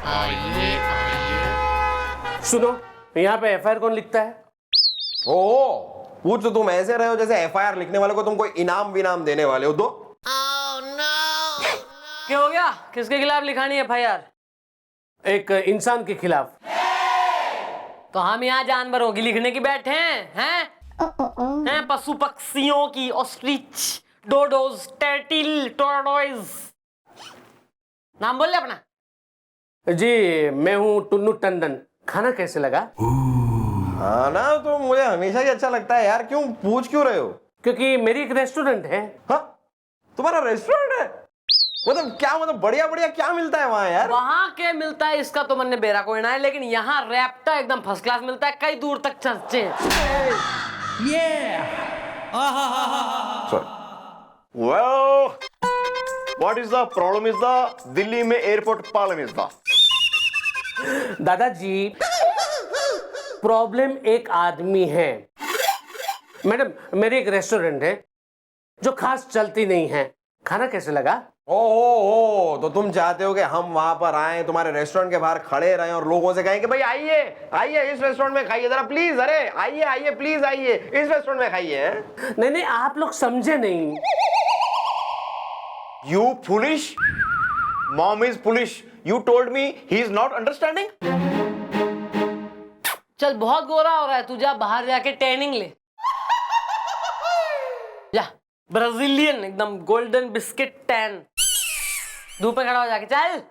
आइए आइए। सुनो, यहाँ पे एफआईआर कौन लिखता है? ओ, पूछ तो तुम ऐसे रहे हो जैसे एफआईआर लिखने वाले को तुम कोई इनाम विनाम देने वाले हो। दो। क्या हो गया? किसके खिलाफ लिखानी है एफआईआर? एक इंसान के खिलाफ। तो हम यहाँ जानवरों की लिखने की बैठे हैं? हैं पशु पक्षियों की, ऑस्ट्रिच, डोडोज, टर्टिल, टोरटोइज। नाम बोल ले अपना। जी, मैं हूँ टुन्नू टंडन। खाना कैसे लगा? हाँ ना, तो मुझे हमेशा ही अच्छा लगता है यार। क्यों पूछ क्यों रहे हो? क्योंकि मेरी एक रेस्टोरेंट है। हाँ, तुम्हारा रेस्टोरेंट है? मतलब क्या, मतलब बढ़िया बढ़िया क्या मिलता है वहाँ यार? वहां के मिलता है इसका तो मन ने बेरा कोई ना है, लेकिन यहाँ रैप्टा एकदम फर्स्ट क्लास मिलता है, कई दूर तक चर्चे हैं। Well, what is the problem is the Delhi में एयरपोर्ट प्रॉब्लम is the दादाजी, प्रॉब्लम एक आदमी है। मैडम, मेरी एक रेस्टोरेंट है जो खास चलती नहीं है। खाना कैसे लगा? ओ, तो तुम चाहते हो कि हम वहां पर आए, तुम्हारे रेस्टोरेंट के बाहर खड़े रहे और लोगों से कहें कि भाई आइए आइए इस रेस्टोरेंट में खाइए जरा प्लीज, अरे आइए आइए प्लीज आइए इस रेस्टोरेंट में खाइए। नहीं नहीं, आप लोग समझे नहीं। You foolish? Mom is foolish. You told me he is not understanding. चल, बहुत गोरा हो रहा है तू, जा बाहर जाके टैनिंग ले जा। ब्राजीलियन एकदम गोल्डन बिस्किट टैन, धूप में खड़ा हो जाके। चल,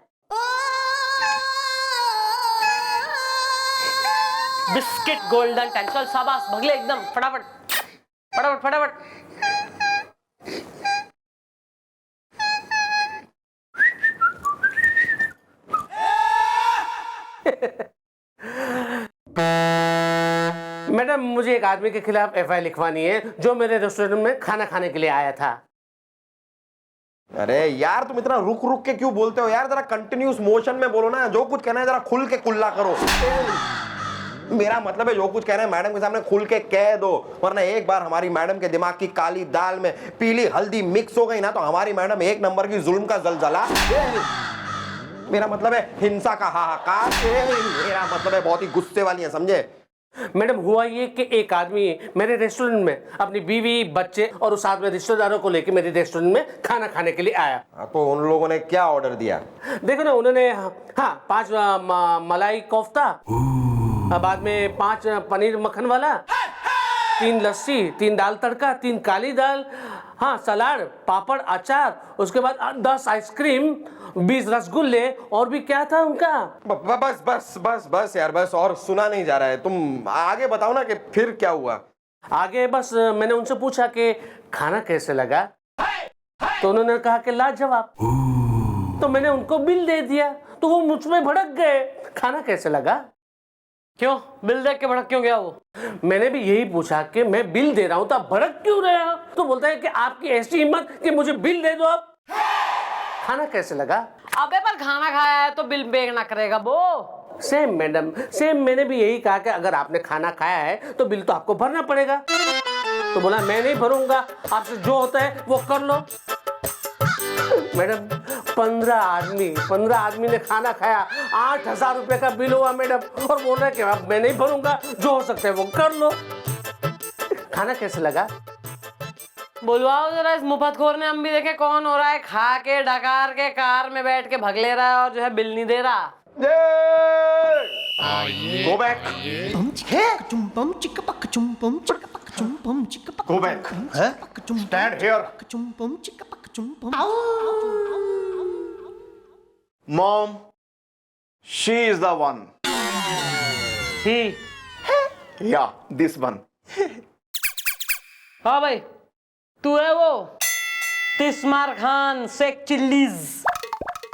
बिस्किट गोल्डन टैन। चल शाबाश, भगले एकदम फटाफट फटाफट फटाफट। मैडम, मुझे एक आदमी के खिलाफ एफआईआर लिखवानी है जो मेरे रेस्टोरेंट में खाना खाने के लिए आया था। अरे यार, तुम इतना रुक रुक के क्यों बोलते हो यार? जरा कंटिन्यूस मोशन में बोलो ना। जो कुछ कहना है जरा खुल के कुल्ला करो। मेरा मतलब है जो कुछ कहना है मैडम के सामने खुल के कह दो, वरना एक बार हमारी मैडम के दिमाग की काली दाल में पीली हल्दी मिक्स हो गई ना, तो हमारी मैडम एक नंबर की जुल्म का जलजला। मेरा मतलब है हिंसा का हाहाकार। मेरा मतलब है बहुत ही गुस्से वाली है, समझे? मैडम, हुआ ये कि एक आदमी मेरे रेस्टोरेंट में अपनी बीवी, बच्चे और साथ में रिश्तेदारों को लेकर मेरे रेस्टोरेंट में खाना खाने के लिए आया। तो उन लोगों ने क्या ऑर्डर दिया? देखो ना, उन्होंने 5 मलाई कोफ्ता, बाद में 5 पनीर मक्खन वाला, 3 लस्सी, 3 दाल तड़का, 3 काली दाल, सलाद, पापड़, अचार, उसके बाद 10 आइसक्रीम, 20 रसगुल्ले, और भी क्या था उनका? बस बस बस बस यार, बस और सुना नहीं जा रहा है। तुम आगे बताओ ना कि फिर क्या हुआ। आगे बस मैंने उनसे पूछा कि खाना कैसे लगा, तो उन्होंने कहा कि लाजवाब। तो मैंने उनको बिल दे दिया, तो वो मुझ में भड़क गए। खाना कैसे लगा? क्यों बिल देख के भड़क क्यों गया वो? मैंने भी यही पूछा कि मैं बिल दे रहा हूँ तो आप भड़क क्यों रहे हो? तो बोलता है कि आपकी ऐसी हिम्मत कि मुझे बिल दे दो आप। खाना कैसे लगा? अबे पर खाना खाया है तो बिल पे ना करेगा वो। Same madam, same. मैंने भी यही कहा कि अगर आपने खाना खाया है तो बिल तो आपको भरना पड़ेगा। तो बोला मैं नहीं भरूंगा, आपसे जो होता है वो कर लो। मैडम, 15 आदमी ने खाना खाया, 8,000 रुपए का बिल हुआ मैडम, और बोल रहे कि अब मैं नहीं भरूंगा, जो हो सकता है वो कर लो। खाना कैसे लगा? बुलवाओ जरा इस मुफतखोर ने, हम भी देखे कौन हो रहा है खा के डकार के कार में बैठ के भग ले रहा है और जो है बिल नहीं दे रहा। Go back. Go back. Stand here. Mom, she is the one. He Yeah, this one. हाँ भाई, तू है वो तिस्मार खान शेख चिल्लीज,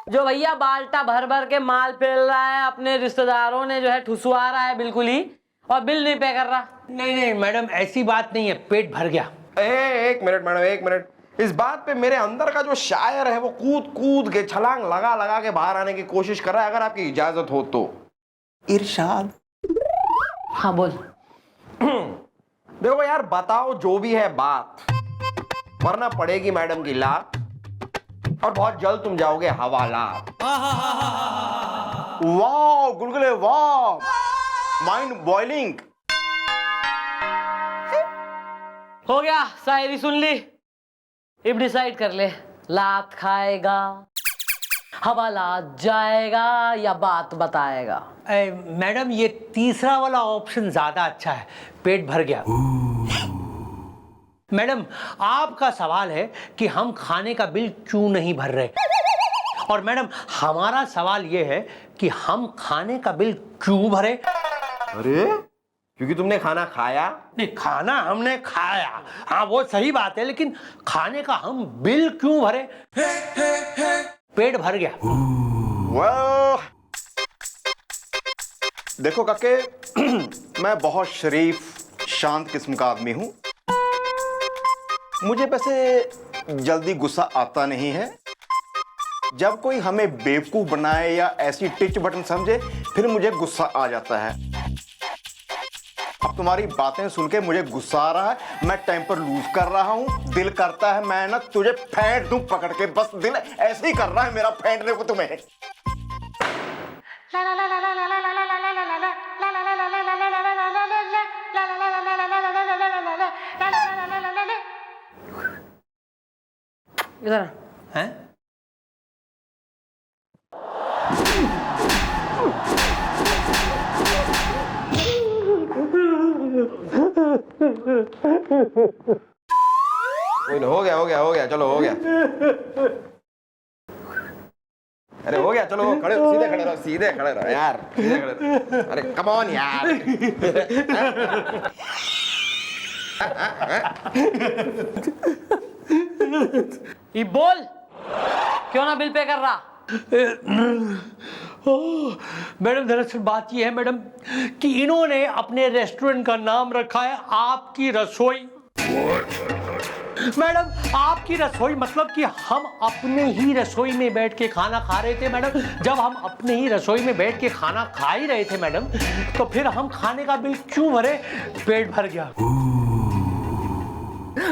जो भैया बाल्टा भर भर के माल फेल रहा है, अपने रिश्तेदारों ने जो है ठुसवा रहा है बिल्कुल ही, और बिल नहीं पे कर रहा। नहीं मैडम, ऐसी बात नहीं है, पेट भर गया। एक मिनट मैडम, एक मिनट। इस बात पे मेरे अंदर का जो शायर है वो कूद कूद के, छलांग लगा लगा के बाहर आने की कोशिश कर रहा है, अगर आपकी इजाजत हो तो। इरशाद। हाँ बोल। देखो यार, बताओ जो भी है बात, वरना पड़ेगी मैडम की लात और बहुत जल्द तुम जाओगे हवाला। वाह गुलगुले वाह, माइंड बॉइलिंग। हो गया, शायरी सुन ली। अब डिसाइड कर ले, लात खाएगा, हवालात जाएगा या बात बताएगा। मैडम ये तीसरा वाला ऑप्शन ज्यादा अच्छा है, पेट भर गया। मैडम आपका सवाल है कि हम खाने का बिल क्यों नहीं भर रहे, और मैडम हमारा सवाल ये है कि हम खाने का बिल क्यों भरे। अरे क्योंकि तुमने खाना खाया। नहीं, खाना हमने खाया, हाँ वो सही बात है, लेकिन खाने का हम बिल क्यों भरे। पेट भर गया। वाह देखो काके, मैं बहुत शरीफ शांत किस्म का आदमी हूं। मुझे वैसे जल्दी गुस्सा आता नहीं है। जब कोई हमें बेवकूफ बनाए या ऐसी टिच बटन समझे, फिर मुझे गुस्सा आ जाता है। अब तुम्हारी बातें सुन के मुझे गुस्सा आ रहा है, मैं टेम्पर लूज कर रहा हूं। दिल करता है मैं ना तुझे फेंट दूं पकड़ के, बस दिल ऐसे ही कर रहा है मेरा फेंटने को तुम्हें। इधर हैं? कोई ना, हो गया, चलो हो गया। अरे हो गया, चलो खड़े सीधे खड़े रहो यार, सीधे खड़े रहो। अरे कम ऑन यार। ये बोल, क्यों ना बिल पे कर रहा। मैडम दरअसल बात यह है मैडम कि इन्होंने अपने रेस्टोरेंट का नाम रखा है आपकी रसोई। मैडम आपकी रसोई मतलब कि हम अपने ही रसोई में बैठ के खाना खा रहे थे मैडम। जब हम अपने ही रसोई में बैठ के खाना खा ही रहे थे मैडम, तो फिर हम खाने का बिल क्यों भरे। पेट भर गया।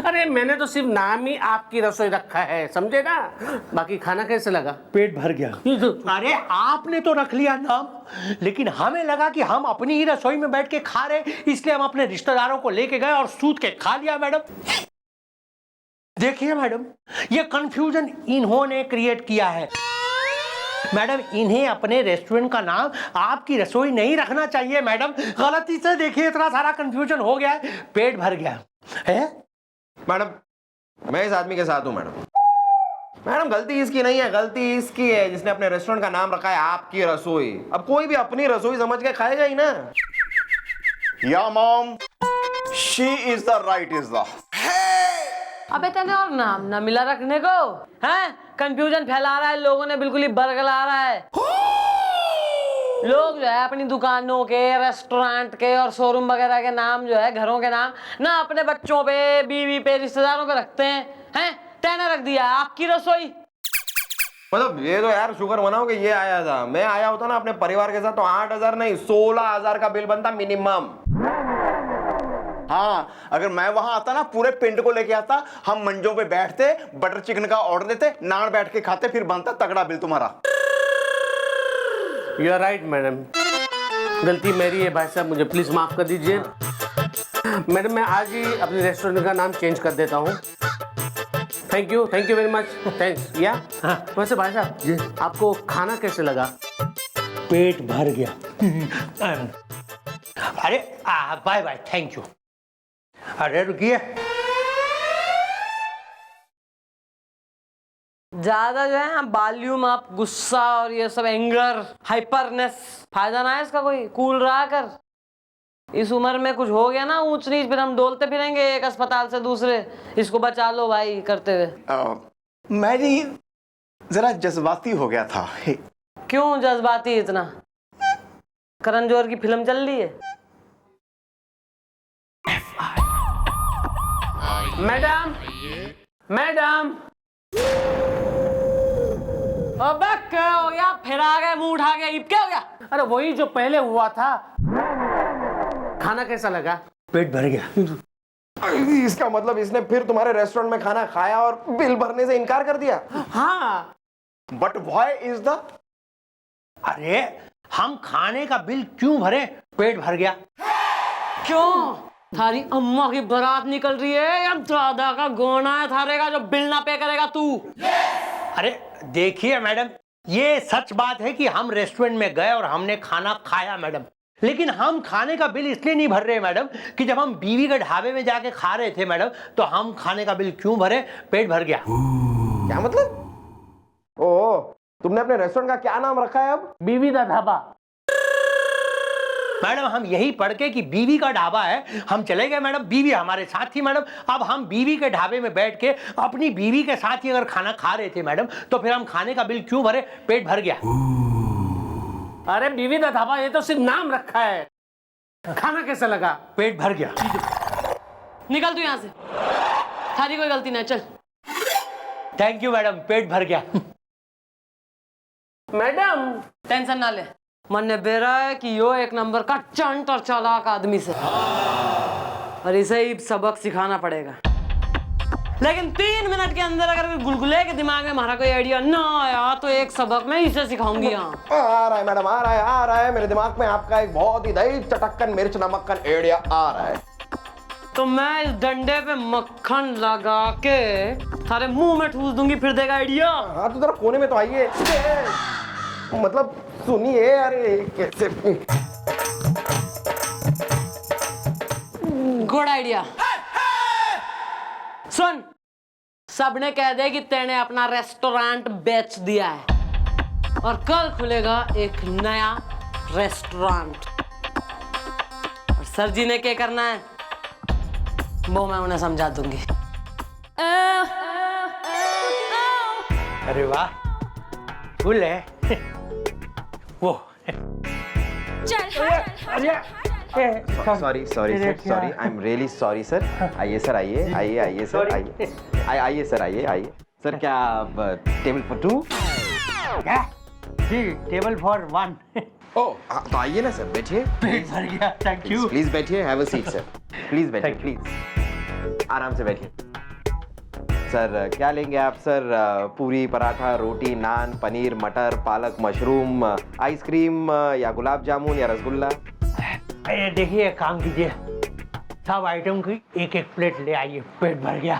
अरे मैंने तो सिर्फ नाम ही आपकी रसोई रखा है, समझे ना। बाकी खाना कैसे लगा। पेट भर गया। अरे आपने तो रख लिया नाम, लेकिन हमें लगा कि हम अपनी ही रसोई में बैठ के खा रहे, इसलिए हम अपने रिश्तेदारों को लेके गए और सूत के खा लिया मैडम। देखिए मैडम, ये कंफ्यूजन इन्होंने क्रिएट किया है मैडम। इन्हें अपने रेस्टोरेंट का नाम आपकी रसोई नहीं रखना चाहिए मैडम। गलती से देखिए इतना सारा कंफ्यूजन हो गया है, पेट भर गया है। मैडम मैं इस आदमी के साथ हूं मैडम। गलती इसकी नहीं है, गलती इसकी है जिसने अपने रेस्टोरेंट का नाम रखा है आपकी रसोई। अब कोई भी अपनी रसोई समझ के खाएगा ही ना। या mom, she is the right is the. अबे तेने और नाम ना मिला रखने को, हैं? कंफ्यूजन फैला रहा है, लोगों ने बिल्कुल ही बरगला रहा है। लोग जो है अपनी दुकानों के, रेस्टोरेंट के और शोरूम वगैरह के नाम जो है, घरों के नाम ना अपने बच्चों पे, बीवी पे, रिश्तेदारों पे रखते हैं। तेने रख दिया आपकी रसोई। मतलब ये तो यार शुक्र मनाओ कि ये आया था। मैं आया होता ना अपने परिवार के साथ तो 8,000 नहीं 16,000 का बिल बनता मिनिमम। हाँ, अगर मैं वहां आता ना, पूरे पिंड को लेके आता, हम मंजों पे बैठते, बटर चिकन का ऑर्डर देते, नान बैठ के खाते, फिर बनता तगड़ा बिल तुम्हारा। यू आर राइट मैडम, गलती मेरी है भाई साहब, मुझे प्लीज माफ कर दीजिए। मैडम मैं आज ही अपने रेस्टोरेंट का नाम चेंज कर देता हूँ। Thank you very much, thanks. या वैसे भाई साहब जी, आपको खाना कैसे लगा। पेट भर गया। अरे बाय बाय, थैंक यू। अरे रुकिए, ज्यादा जो है ना वॉल्यूम अप, गुस्सा और ये सब एंगर, हाइपरनेस, फायदा ना है इसका कोई। कूल रहा कर। इस उम्र में कुछ हो गया ना ऊंच नीच, फिर हम डोलते फिरेंगे एक अस्पताल से दूसरे। इसको बचा लो भाई करते हुए। मैं जी जरा जज्बाती हो गया था। क्यों जज्बाती इतना? करण जौहर की फिल्म चल रही है। मैडम मैडम, अबे क्या हो गया? फिर आ गए मुंह उठा के, क्या हो गया? अरे वही जो पहले हुआ था। खाना कैसा लगा। पेट भर गया। इसका मतलब इसने फिर तुम्हारे रेस्टोरेंट में खाना खाया और बिल भरने से इनकार कर दिया। हाँ बट व्हाई इज द। अरे हम खाने का बिल क्यों भरे? पेट भर गया। क्यों? थारी अम्मा की बारात निकल रही है या दादा का गोना है थारे का जो बिल ना पे करेगा तू? अरे देखिए मैडम, ये सच बात है कि हम रेस्टोरेंट में गए और हमने खाना खाया मैडम, लेकिन हम खाने का बिल इसलिए नहीं भर रहे मैडम कि जब हम बीवी के ढाबे में जाके खा रहे थे मैडम, तो हम खाने का बिल क्यों भरे? पेट भर गया। क्या मतलब? ओ, तुमने अपने रेस्टोरेंट का क्या नाम रखा है अब? बीवी दा ढाबा। मैडम हम यही पढ़ के कि बीवी का ढाबा है हम चले गए मैडम, बीवी हमारे साथ थी मैडम। अब हम बीवी के ढाबे में बैठ के अपनी बीवी के साथ ही अगर खाना खा रहे थे मैडम, तो फिर हम खाने का बिल क्यों भरे? पेट भर गया। अरे बीवी दा ढाबा ये तो सिर्फ नाम रखा है, खाना कैसे लगा? पेट भर गया। निकल तू यहाँ से, थारी कोई गलती नहीं, चल। थैंक यू मैडम, पेट भर गया। मैडम टेंशन ना ले, मन ने बेरा है कि यो एक नंबर का चंट और चालाक आदमी से, और इसे ही सबक सिखाना पड़ेगा। लेकिन 3 मिनट के अंदर अगर गुलगुले के दिमाग में हमारा कोई आइडिया ना आया तो एक सबक मैं इसे सिखाऊंगी। यहाँ आ रहा है मैडम, आ रहा है मेरे दिमाग में आपका एक बहुत ही दही चटक्कन मिर्च नमक्कन आइडिया आ रहा है। तो मैं इस डंडे पे मक्खन लगा के थारे मुंह में ठूस दूंगी, फिर देगा आइडिया। हाँ तो जरा कोने में तो आइए, मतलब सुनिए। अरे कैसे? Good idea. सुन, सबने कह दे कि तेने अपना रेस्टोरेंट बेच दिया है और कल खुलेगा एक नया रेस्टोरेंट। और सर जी ने क्या करना है वो मैं उन्हें समझा दूंगी। अरे वाह, फुल है वो। Sorry sir, I am really sorry sir. आइए सर, आइए सर, आइए सर, आइए सर। क्या टेबल फॉर 2? क्या? जी, टेबल फॉर 1। ओह तो आइए ना सर, बैठिए। पेट भर गया। Thank you. प्लीज बैठिए, have a seat sir. Please बैठिए, प्लीज आराम से बैठिए। सर क्या लेंगे आप सर? पूरी, पराठा, रोटी, नान, पनीर, मटर, पालक, मशरूम, आइसक्रीम या गुलाब जामुन या रसगुल्ला? देखिए, एक काम कीजिए, सब आइटम की एक एक प्लेट ले आइए। पेट भर गया।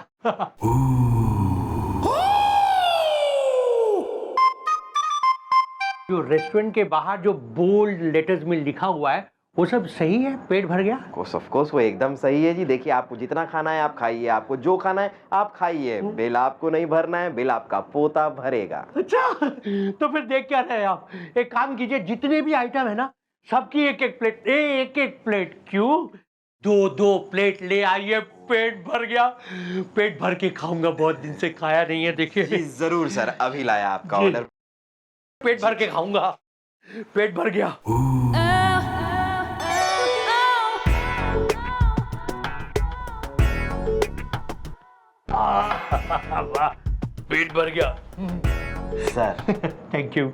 जो रेस्टोरेंट के बाहर जो बोल्ड लेटर्स में लिखा हुआ है वो सब सही है? पेट भर गया। ऑफ कोर्स वो एकदम सही है जी। देखिए, आपको जितना खाना है आप खाइए, आपको जो खाना है आप खाइए। बिल आपको नहीं भरना है, बिल आपका पोता भरेगा। अच्छा, तो फिर देख क्या रहे हैं आप? एक काम कीजिए, जितने भी आइटम है ना सबकी एक एक प्लेट, एक प्लेट क्यों 2 प्लेट ले आइए। पेट भर गया। पेट भर के खाऊंगा, बहुत दिन से खाया नहीं है। देखिए जरूर सर, अभी लाया आपका ऑर्डर। पेट भर के खाऊंगा। पेट भर गया। वाह, पेट भर गया सर। Thank you.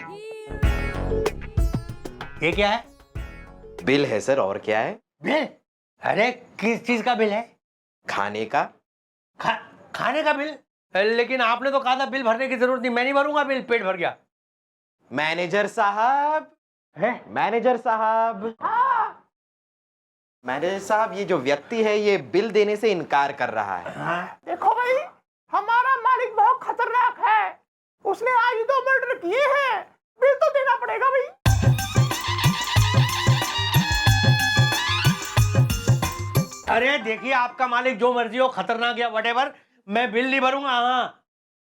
ये क्या है? बिल है सर, और क्या है? बिल? अरे किस चीज का बिल है? खाने का। खाने का बिल? लेकिन आपने तो कहा था बिल भरने की जरूरत नहीं, मैं नहीं भरूंगा बिल। पेट भर गया। मैनेजर साहब है? मैनेजर साहब, मैनेजर साहब, ये जो व्यक्ति है ये बिल देने से इनकार कर रहा है। देखो भाई, हमारा मालिक बहुत खतरनाक है, उसने आज 2 मर्डर किए हैं, बिल तो देना पड़ेगा भाई। अरे देखिए, आपका मालिक जो मर्जी हो, खतरनाक या व्हाटएवर, मैं बिल नहीं भरूंगा। हाँ,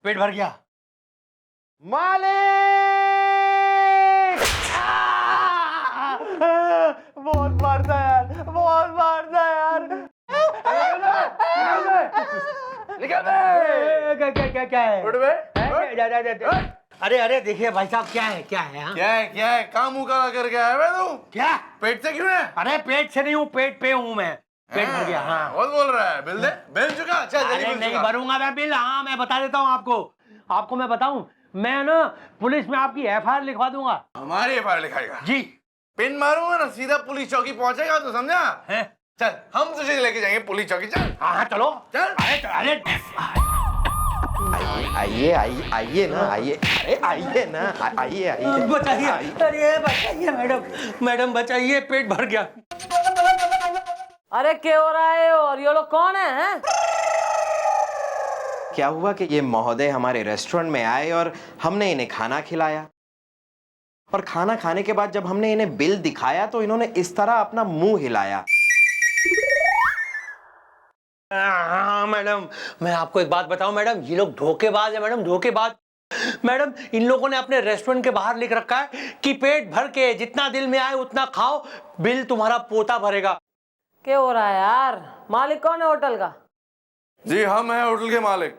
पेट भर गया। मालिक! बहुत मारता यार, बहुत मारता यार। क्या है? अरे देखिए भाई साहब, क्या है? हाँ? क्या है काम मुका करके आया मैं तू? क्या? पेट से क्यों है? अरे पेट से नहीं हूँ, पेट पे हूँ मैं। पेट भर गया। हाँ। बहुत बोल रहा है। बिल दे, बिल चुका। चल जल्दी अरे बिल नहीं चुका। भरूंगा मैं बिल। हाँ, मैं बता देता हूँ आपको मैं बताऊं, मैं ना पुलिस में आपकी FIR लिखवा दूंगा। हमारी FIR लिखाएगा जी। पिन मारूंगा ना, सीधा पुलिस चौकी पहुंचेगा, तो समझा? है? चल हम तुझे लेके जाएंगे पुलिस चौकी। चल हाँ चलो। चल। अरे आइए आइए आइए ना, आइए, अरे आइए ना, आइए आइए। बचाइए, अरे बचाइए मैडम, मैडम बचाइए, पेट भर गया। अरे क्या हो रहा है? और ये लोग कौन है, हैं? क्या हुआ कि ये महोदय हमारे रेस्टोरेंट में आए और हमने इन्हें खाना खिलाया, और खाना खाने के बाद जब हमने इन्हें बिल दिखाया तो इन्होंने इस तरह अपना मुंह हिलाया। हाँ मैडम, मैं आपको एक बात बताऊं मैडम, ये लोग धोखेबाज है मैडम, धोखेबाज। मैडम इन लोगों ने अपने रेस्टोरेंट के बाहर लिख रखा है कि पेट भर के जितना दिल में आए उतना खाओ, बिल तुम्हारा पोता भरेगा। क्या हो रहा है यार? मालिक कौन है होटल का? जी हम हैं होटल के मालिक,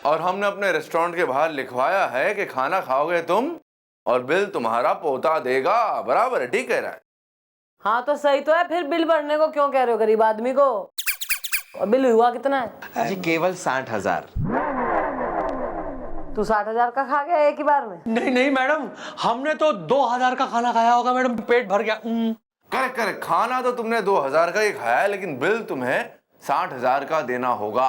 और हमने अपने रेस्टोरेंट के बाहर लिखवाया है कि खाना खाओगे तुम और बिल तुम्हारा पोता देगा। बराबर है, ठीक कह रहा है। हाँ तो सही तो है, फिर बिल भरने को क्यों कह रहे हो गरीब आदमी को? और बिल हुआ कितना है? जी केवल 60,000। तू 60,000 का खा गया एक ही बार में? नहीं नहीं मैडम, हमने तो 2,000 का खाना खाया होगा मैडम, पेट भर गया। करेक्ट करेक्ट, खाना तो तुमने 2,000 का ही खाया है, लेकिन बिल तुम्हें 60,000 का देना होगा।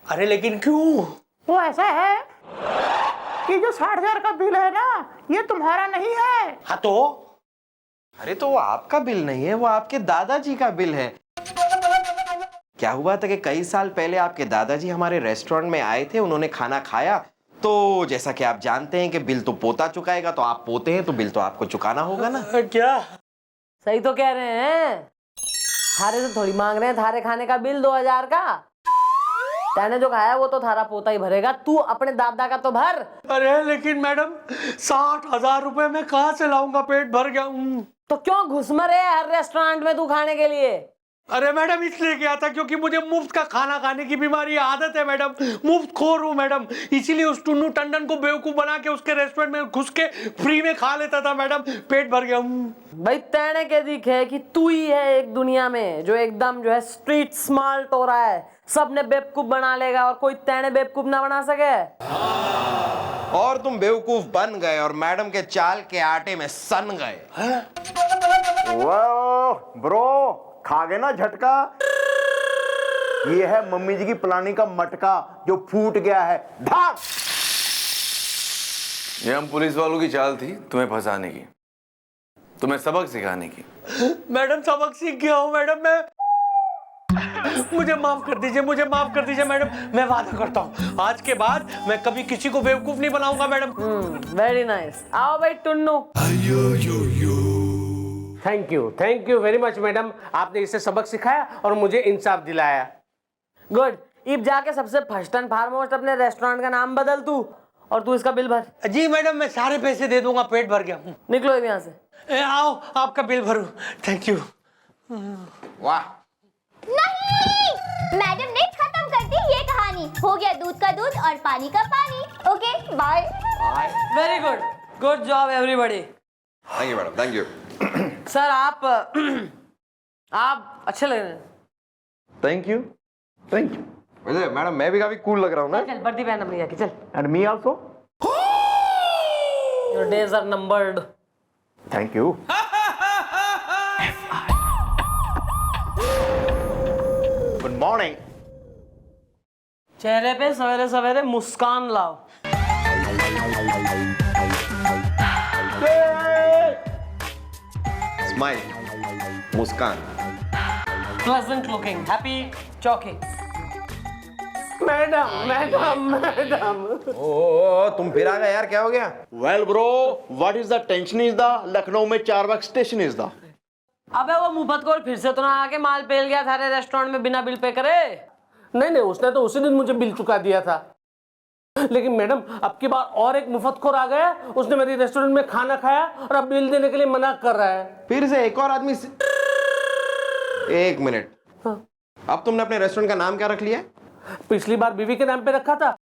अरे लेकिन क्यों? वो ऐसा है कि जो 60,000 का बिल है ना, ये तुम्हारा नहीं है। हाँ तो? अरे तो वो आपका बिल नहीं है, वो आपके दादाजी का बिल है। क्या हुआ था कि कई साल पहले आपके दादाजी हमारे रेस्टोरेंट में आए थे, उन्होंने खाना खाया, तो जैसा कि आप जानते हैं कि बिल तो पोता चुकाएगा, तो आप पोते हैं तो बिल तो आपको चुकाना होगा ना। क्या? सही तो कह रहे हैं, थारे से थोड़ी मांग रहे हैं थारे खाने का बिल 2,000 का। तैने जो खाया वो तो थारा पोता ही भरेगा, तू अपने दादा का तो भर। अरे लेकिन मैडम 60,000 रुपए में कहाँ से लाऊंगा, पेट भर गया। तो क्यों घुसमरे है हर रेस्टोरेंट में तू खाने के लिए? अरे मैडम इसलिए गया था क्योंकि मुझे मुफ्त का खाना खाने की बीमारी आदत है मैडम, मुफ्त खोर हूँ मैडम, इसीलिए उस टुन्नू टंडन को बेवकूफ बना के उसके रेस्टोरेंट में घुस के फ्री में खा लेता था मैडम, पेट भर गया। भाई तैने के दिखे कि तू ही है एक दुनिया में जो एकदम जो है स्ट्रीट स्मार्ट हो रहा है, सबने बेवकूफ बना लेगा और कोई तैने बेवकूफ ना बना सके। और तुम बेवकूफ बन गए और मैडम के चाल के आटे में सन गए। वाह ब्रो, खा गए ना झटका। ये है मम्मी जी की प्लानिंग का मटका जो फूट गया है। ढाक। ये हम पुलिस वालों की चाल थी तुम्हें फंसाने की, तुम्हें सबक सिखाने की। मैडम सबक सीख गया हूँ मैडम मैं, मुझे माफ कर दीजिए, मुझे माफ कर दीजिए मैडम, मैं वादा करता हूँ आज के बाद मैं कभी किसी को बेवकूफ नहीं बनाऊंगा मैडम। Very nice. आओ भाई Tunnu. Thank you very much madam, आपने इसे सबक सिखाया और मुझे इंसाफ दिलाया। गुड। इब जाके सबसे फर्स्ट एंड फॉरमोस्ट अपने रेस्टोरेंट का नाम बदल तू, और तू इसका बिल भर। जी मैडम मैं सारे पैसे दे दूंगा, पेट भर गया। निकलो यहाँ से। आओ आपका बिल भरूं। Thank you. वाह। नहीं, मैडम ने खत्म कर दी ये कहानी। हो गया दूध का दूध और पानी का पानी। Okay bye. Very good, good job everybody. Thank you madam, thank you. Sir आप अच्छे लग रहे हैं। Thank you, thank you. वैसे मैडम मैं भी काफी कूल लग रहा हूँ ना। चल वर्दी पहन अपनी जाके, चल। And me also. Your days are numbered. Thank you. Good morning. चेहरे पे सवेरे सवेरे मुस्कान लाओ। स्माइल, मुस्कान। प्लेजेंट लुकिंग, हैप्पी चौकी। मैडम ओ तुम फिर आ गए यार, क्या हो गया? Well bro, what is the tension is the Lucknow में चारबाग स्टेशन इज द। अबे वो मुफतखोर फिर से तो ना आके माल पेल गया थारे रेस्टोरेंट में बिना बिल पे करे। नहीं उसने तो उसी दिन मुझे बिल चुका दिया था, लेकिन मैडम अब की बार और एक मुफ्तखोर आ गया, उसने मेरी रेस्टोरेंट में खाना खाया और अब बिल देने के लिए मना कर रहा है। फिर से एक और आदमी एक मिनट। अब तुमने अपने रेस्टोरेंट का नाम क्या रख लिया? पिछली बार बीवी के नाम पे रखा था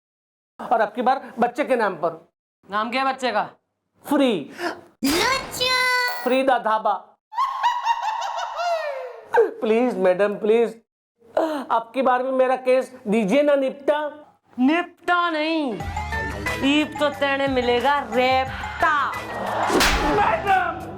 और अब की बार बच्चे के नाम पर। नाम क्या है बच्चे का? फ्रीदा धाबा। प्लीज मैडम प्लीज, अब की बार भी मेरा केस दीजिए ना निपटा। निपटा नहीं, ईब तो तेने मिलेगा रेपटा। मैडम